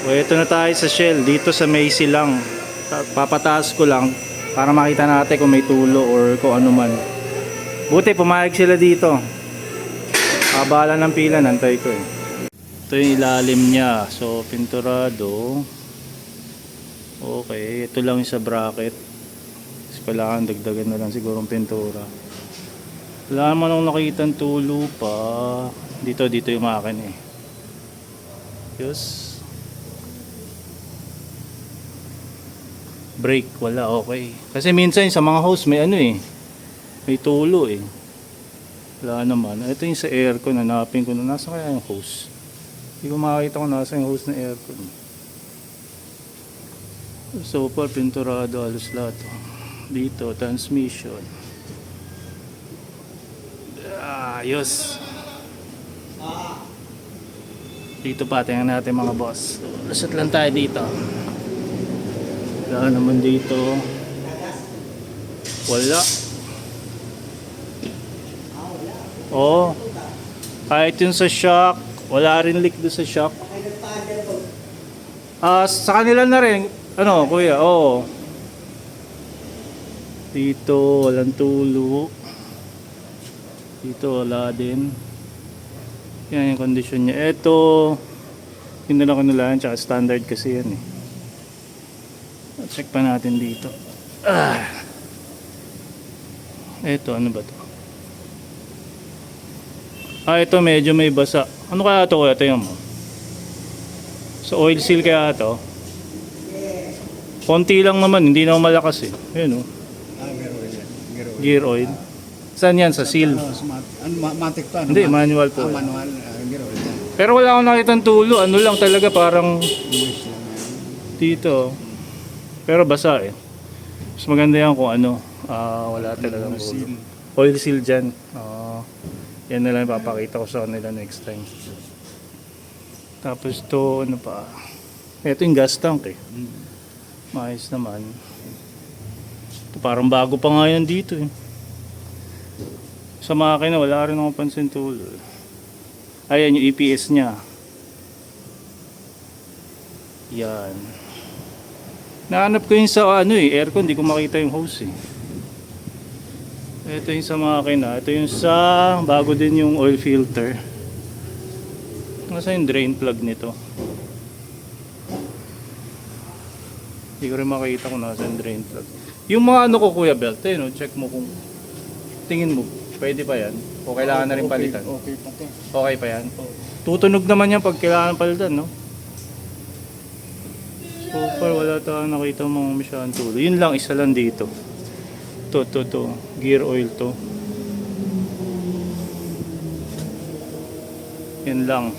O ito na tayo sa Shell, dito sa Macy lang. Papataas ko lang para makita natin kung may tulo or kung ano man. Buti pumayag sila dito. Abala ng pila, nantay ko eh. Ito yung ilalim niya. So pinturado. Okay, ito lang yung sa bracket. Kasi kailangan dagdagan na lang siguro ng pintura. Wala naman akong nakitang tulo pa. Dito yung akin eh. Yes. Brake, wala, okay. Kasi minsan sa mga house may ano eh. May tulo eh. Wala naman. Ito yung sa aircon. Hanapin ko na nasa kaya yung hose. Hindi ko makakita kung nasa yung hose ng aircon. So far, pinturado halos lahat. Dito, transmission. Ayos. Dito pa, tingnan natin mga boss. Lusot lang tayo dito. Wala naman dito. Wala. Oh. Kahit yun sa shock, wala rin leak doon sa shock. Sa kanila na rin. Ano, kuya? Oo. Dito, walang tulo. Dito, wala din. Yan yung condition niya. Ito, hindi na kinulaan, tsaka standard kasi yan eh. Check pa natin dito. Ito, ano ba to? Ito medyo may basa. Ano kaya ito kuya? Ito yung mo. So oil seal kaya ito? Konti lang naman, hindi na malakas eh. Ayan o. Gear oil. Saan yan? Sa seal? Matic pa. Hindi, manual po. Manual. Pero wala akong nakitang tulo. Ano lang talaga parang dito. Pero basa eh. Mas maganda yan kung ano. Wala talagang tulo. Oil seal dyan. Yan na lang ipapakita ko sa kanila next time. Tapos to ano pa. Ito yung gas tank eh. Maayos naman. Ito parang bago pa nga yan dito eh. Sa makina wala rin akong pansin tulo. Ayan yung EPS nya. Yan. Nahanap ko yung sa ano eh, aircon, hindi ko makita yung hose eh. Ito yung sa makina. Ito yung sa bago din yung oil filter. Nasa yung drain plug nito. Hindi ko rin makita kung nasa yung drain plug. Yung mga ano ko kuya belt, no? Check mo kung tingin mo, pwede pa yan? O kailangan na rin palitan? Okay pa to. Okay pa yan? Tutunog naman yan pag kailangan palitan, no? So far wala tayong nakita mga masyadong tulo. Yun lang, isa lang dito. To. Gear oil to. Yan lang.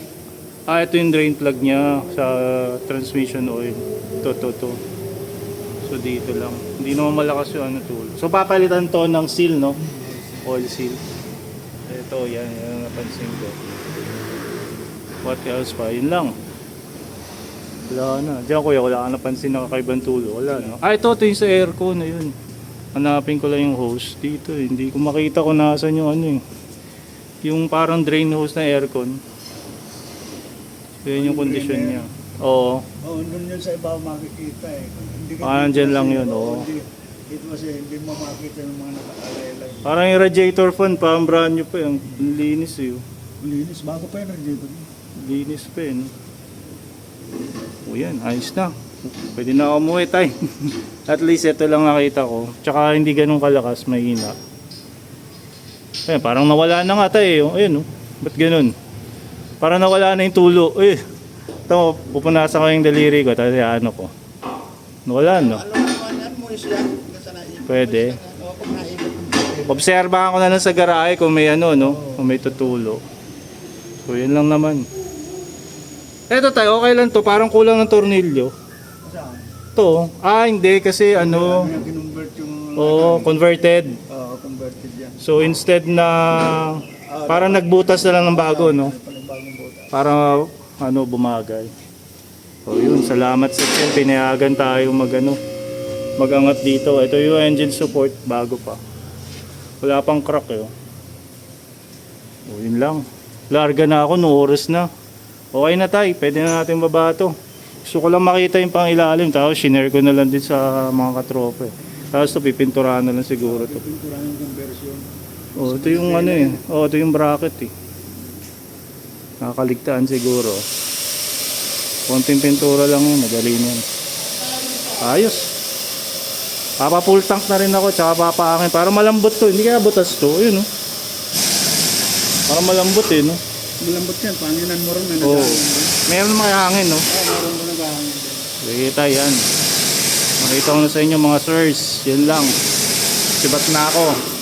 Ito yung drain plug niya sa transmission oil. To. So dito lang. Hindi naman malakas yung ano tulo. So papalitan to ng seal, no? Oil seal. Ito, yan napansin ko. What else pa? Yun lang. Wala na. Diyan kuya, wala ka napansin na kakaibang tulo. Wala, no? Ito yung sa aircon na yun. Hanapin ko lang yung hose dito eh. Hindi ko makita kung nasan yung ano eh. Yung parang drain hose na aircon. So yun yung condition niya. Oo. Doon yun sa iba makikita eh. Dyan lang yun, oo. Dito kasi hindi mo makita yung mga nakakalay. Parang yung radiator fan pa, ang brand new pa yung linis eh. Linis, bago pa yun dito. Linis pa eh. No? O yan, ayos na. Pwede na ako umuwi tay. At least ito lang nakita ko. Tsaka hindi ganun kalakas, mahina. Ayan, parang nawala na nga tayo. Ayan o, ba't ganun? Parang nawala na yung tulo. Ito mo, pupunasan ko yung daliri ko. Tapos ano ko. Nawala no? Pwede. Obserbahan ko na lang sa garahe kung may ano no, kung may tutulo. So yun lang naman. Eto tayo, okay lang to, parang kulang ng tornilyo. To, hindi kasi ano, converted. Converted yan. So instead na parang nagbutas na lang ng bago no. Para ano bumagay. So yun, salamat sa Shell, pinayagan tayo magangat dito. Ito yung engine support, bago pa. Wala pang crack eh. O yun lang. Larga na ako, no oras na. Okay na tay, pwede na natin baba ito. Gusto ko lang makita yung pang ilalim, tapos shinare ko na lang din sa mga katropa eh. Tapos ito, pipinturahan na lang siguro to. Pintura ng conversion. Oh, ito yung ano eh. Oh, ito yung bracket eh. Nakakaligtaan siguro. Konting pintura lang yun, madali na yun. Ayos. Papa full tank na rin ako, tsaka papaangin. Para malambot to, hindi kaya butas to. Yun oh. Para malambot eh, no? Malambot yan, panginan mo rin na Oh. naghahangin. Meron mga hangin, no? Meron mo naghahangin din. Sige tayo, yan. Makita ko na sa inyo mga sirs. Yan lang. Sibat na ako.